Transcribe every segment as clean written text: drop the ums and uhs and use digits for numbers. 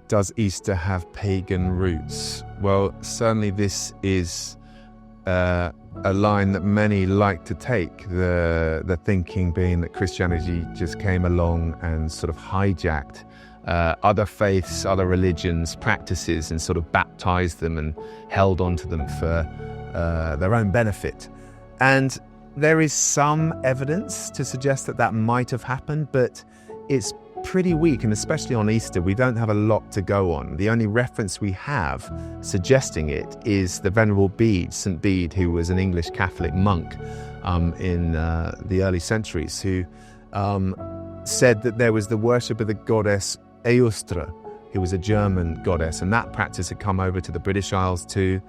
Does Easter have pagan roots? Well, certainly this is a line that many like to take, the thinking being that Christianity just came along and sort of hijacked other faiths, other religions, practices, and sort of baptized them and held onto them for their own benefit. And there is some evidence to suggest that that might have happened, but it's pretty weak, and especially on Easter, we don't have a lot to go on. The only reference we have suggesting it is the Venerable Bede, St. Bede, who was an English Catholic monk in the early centuries, who said that there was the worship of the goddess Eostre, who was a German goddess, and that practice had come over to the British Isles too.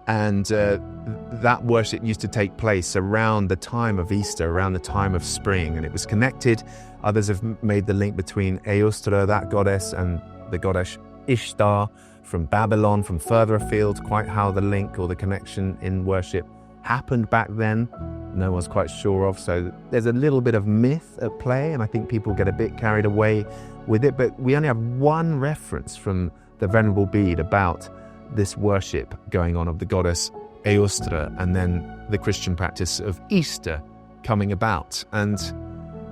And that worship used to take place around the time of Easter, around the time of spring, and it was connected. Others have made the link between Eostre, that goddess, and the goddess Ishtar from Babylon, from further afield. Quite how the link or the connection in worship happened back then, no one's quite sure of. So there's a little bit of myth at play, and I think people get a bit carried away with it. But we only have one reference from the Venerable Bede about this worship going on of the goddess Eostre, and then the Christian practice of Easter coming about. And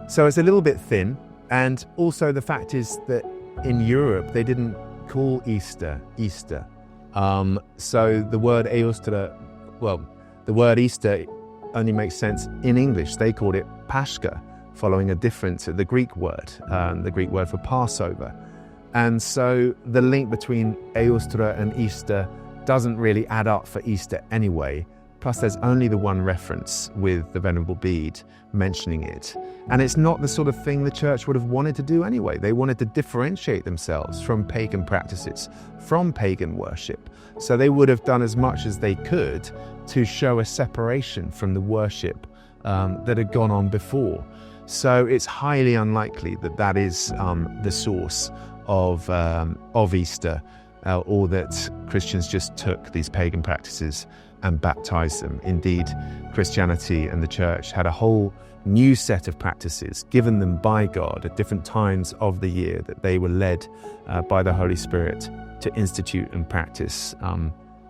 so it's a little bit thin. And also the fact is that in Europe they didn't call Easter Easter. So the word Eostre, well, the word Easter only makes sense in English. They called it Paschka, following a different, the Greek word for Passover. And so the link between Eostre and Easter doesn't really add up for Easter anyway. Plus there's only the one reference with the Venerable Bede mentioning it. And it's not the sort of thing the church would have wanted to do anyway. They wanted to differentiate themselves from pagan practices, from pagan worship. So they would have done as much as they could to show a separation from the worship that had gone on before. So it's highly unlikely that that is the source of Easter, or that Christians just took these pagan practices and baptized them. Indeed, Christianity and the church had a whole new set of practices given them by God at different times of the year that they were led by the Holy Spirit to institute and practice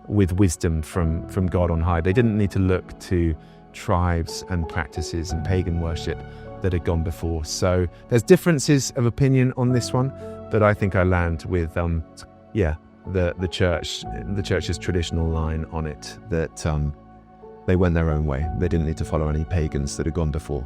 with wisdom from God on high. They didn't need to look to tribes and practices and pagan worship that had gone before. So there's differences of opinion on this one, but I think I land with the church's traditional line on it, that they went their own way. They didn't need to follow any pagans that had gone before.